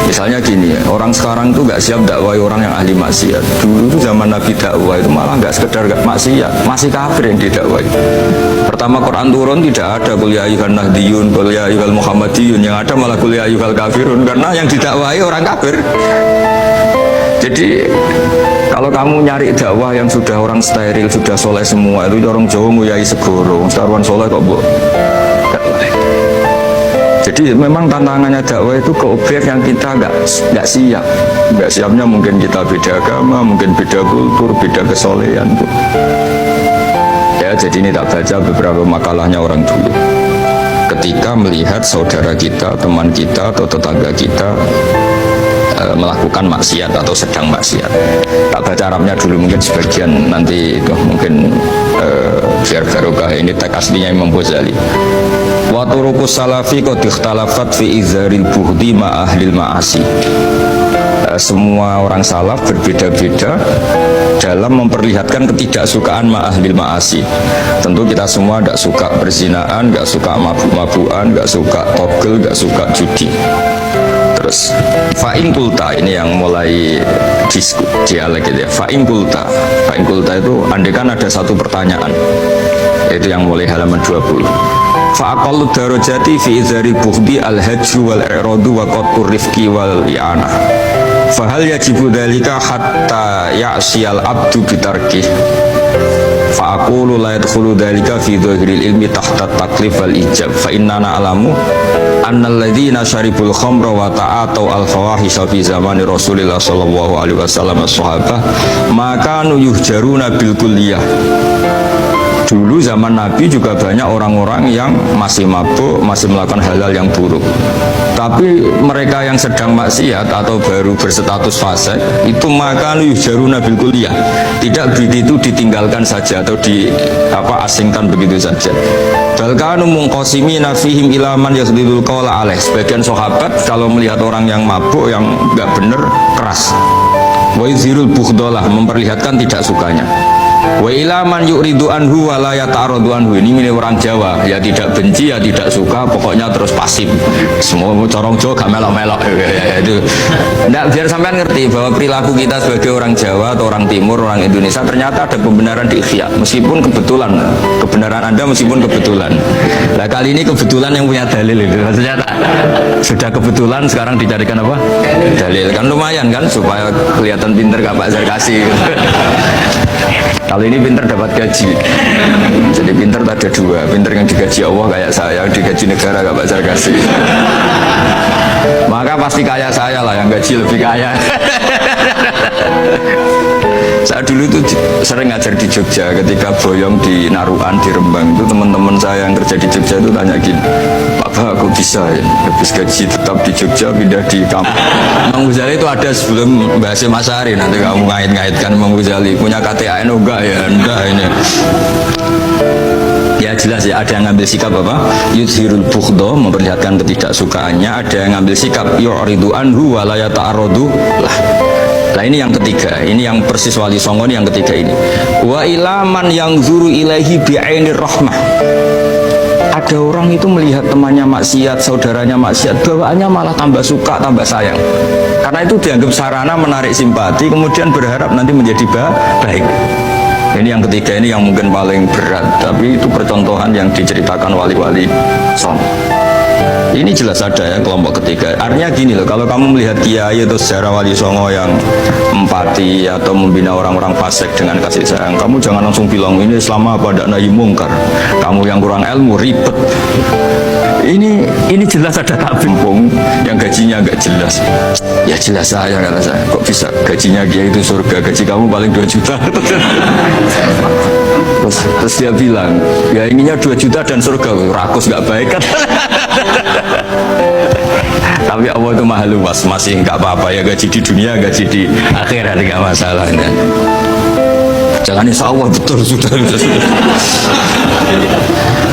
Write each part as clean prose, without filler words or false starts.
Misalnya gini, orang sekarang tuh nggak siap dakwai orang yang ahli maksiat. Dulu tuh zaman Nabi dakwah itu malah nggak sekedar nggak maksiat, masih kafir yang didakwai. Pertama Quran turun tidak ada qul ya ayyuhan nahdiyun, qul ya ayyuhal muhammadiyun, yang ada malah qul ya ayyuhal kafirun, karena yang didakwai orang kafir. Jadi kalau kamu nyari dakwah yang sudah orang steril, sudah soleh semua, itu orang Jawa nguyai segoro, sarwan soleh kok bu. Jadi memang tantangannya dakwah itu ke objek yang kita nggak siap. Nggak siapnya mungkin kita beda agama, mungkin beda kultur, beda kesolehan. Ya, jadi ini tak baca beberapa makalahnya orang dulu. Ketika melihat saudara kita, teman kita, atau tetangga kita melakukan maksiat atau sedang maksiat. Tak baca Arabnya dulu, mungkin sebagian nanti itu mungkin biar barokah. Ini teks aslinya Imam Ghazali. Wa turuqus salafi qad ikhtalafat fi izharil bughdi ma ahlil ma'asi. Semua orang salaf berbeda-beda dalam memperlihatkan ketidaksukaan ma ahlil ma'asi. Tentu kita semua tidak suka perzinaan, tidak suka mabuk-mabukan, tidak suka togel, tidak suka judi. Terus fa'in kulta, ini yang mulai dialek gitu ya. Fa'in kulta itu andekan ada satu pertanyaan, itu yang mulai halaman 20. Fa'aqallu darajati fi izharil bughdi al-hajju wal i'radu wa qat'ur rifqi wal i'anah. Fahal yajibu dhalika hatta ya'siyal abdu bitarkih. Fa'aqulu la yadkhulu dhalika fi dhahiril ilmi tahta taklif wal ijab. Fa innana alamu annal ladzina syaribul khamra wa ta'atau al-fawahisha fi zamani Rasulillah sallallahu alaihi wasallam as-sahabah maka yuhjaruna bil kulliyah. Dulu zaman Nabi juga banyak orang-orang yang masih mabuk, masih melakukan hal-hal yang buruk. Tapi mereka yang sedang maksiat atau baru berstatus fasik itu maka yuhjaruna bil kulliyah. Tidak begitu ditinggalkan saja atau asingkan begitu saja. Balkanu mungqasimina fihim ila man yasdidul qawla alaih. Sebagian sahabat kalau melihat orang yang mabuk, yang enggak benar, keras. Wa yuzhirul bughdalah, memperlihatkan tidak sukanya. Wa ilaman yu'ridu anhu wa la yata'aradu anhu. Ini milik orang Jawa, ya tidak benci, ya tidak suka, pokoknya terus pasif. Semua corong Jawa gak melok-melok. Itu enggak, biar sampean ngerti bahwa perilaku kita sebagai orang Jawa atau orang Timur, orang Indonesia ternyata ada pembenaran di ikhya, meskipun kebetulan. Kebenaran Anda meskipun kebetulan. Nah, kali ini kebetulan yang punya dalil itu. Maksudnya sudah kebetulan, sekarang dicarikan apa? Dalil. Kan lumayan kan, supaya kelihatan pinter gak Pak Zarkasi. Kalau ini pinter dapat gaji. Jadi pinter ada dua, pinter yang digaji Allah kayak saya, yang digaji negara gak Pak Zarkasi. Maka pasti kaya saya lah, yang gaji lebih kaya. Saya dulu itu sering ngajar di Jogja, ketika boyong di Naruan, di Rembang itu teman-teman saya yang kerja di Jogja itu tanya gini, Pak Bah, aku bisa ya habis gaji tetap di Jogja pindah di kampung. Imam Ghazali itu ada sebelum bahasa Mas Ari, nanti kamu ngait-ngaitkan Imam Ghazali punya KTAN, oh enggak ya, enggak ini. Ya jelas ya, ada yang ngambil sikap apa? Yudhirul bughda, memperlihatkan ketidaksukaannya. Ada yang ngambil sikap yu'ridu anhu wa la yata'arradu lah. Nah ini yang ketiga, ini yang persis Wali Songo, ini yang ketiga ini. Wa ilaman yang zuru ilaihi bi'ainir rahmah. Ada orang itu melihat temannya maksiat, saudaranya maksiat, bawaannya malah tambah suka, tambah sayang. Karena itu dianggap sarana menarik simpati, kemudian berharap nanti menjadi baik. Ini yang ketiga, ini yang mungkin paling berat, tapi itu percontohan yang diceritakan wali-wali Songo. Ini jelas ada ya kelompok ketiga. Artinya gini loh, kalau kamu melihat kiai atau sejarah Wali Songo yang empati atau membina orang-orang fasik dengan kasih sayang, kamu jangan langsung bilang ini Islam apa, tidak nahi mungkar. Kamu yang kurang ilmu ribet. Ini jelas ada tabimpung yang gajinya agak jelas. Ya jelas saya, kata saya. Kok bisa gajinya kiai itu surga, gaji kamu paling 2 juta. Terus dia bilang, ya inginnya 2 juta dan surga. Rakus gak baik kan. Tapi Allah itu maha luas, masih nggak apa-apa ya, gaji di dunia, gaji di akhirat nggak masalah ya. Jangan insya Allah betul sudah.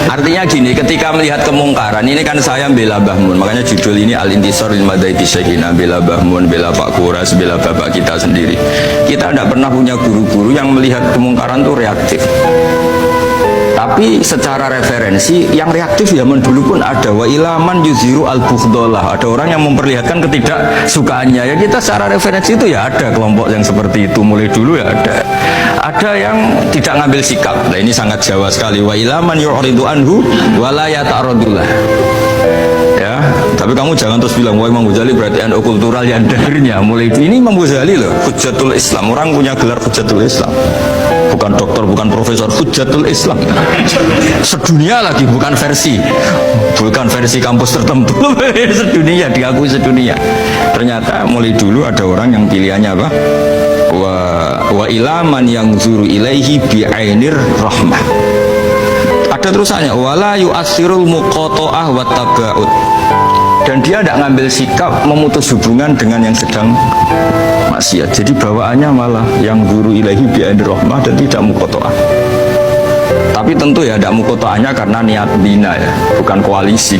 Artinya gini, ketika melihat kemungkaran, ini kan saya bela Mbah Mun, makanya judul ini Al-Intisar lil Madaibi Syekhina, bela Mbah Mun, bela Pak Kuras, bela bapak kita sendiri. Kita tidak pernah punya guru-guru yang melihat kemungkaran itu reaktif. Tapi Tapi secara referensi yang reaktif zaman dulu pun ada. Wa ilaman yuziru al-bukhdolah, ada orang yang memperlihatkan ketidaksukaannya. Ya kita secara referensi itu ya ada kelompok yang seperti itu, mulai dulu ya ada. Ada yang tidak ngambil sikap. Nah ini sangat Jawa sekali. Wa ilaman yu'ridu anhu wa la yata'radullah. Ya, tapi kamu jangan terus bilang wah Imam Ghazali berarti NU kultural yang akhirnya mulai ini Imam Ghazali loh, Hujjatul Islam, orang punya gelar Hujjatul Islam, bukan dokter, bukan profesor, Hujjatul Islam sedunia lagi, bukan versi kampus tertentu sedunia, diakui sedunia. Ternyata mulai dulu ada orang yang pilihannya apa, wa ilaman yang zuru ilaihi bi'ainir rahmah. Ada terusannya, wala yu'athirul muqata'ah wa taba'ud, dan dia tidak ngambil sikap memutus hubungan dengan yang sedang maksiat. Jadi bawaannya malah yang guru ilahi bi'ainir rahmah dan tidak muqata'ah. Tapi tentu ya tidak muqata'ahnya karena niat bina ya, bukan koalisi.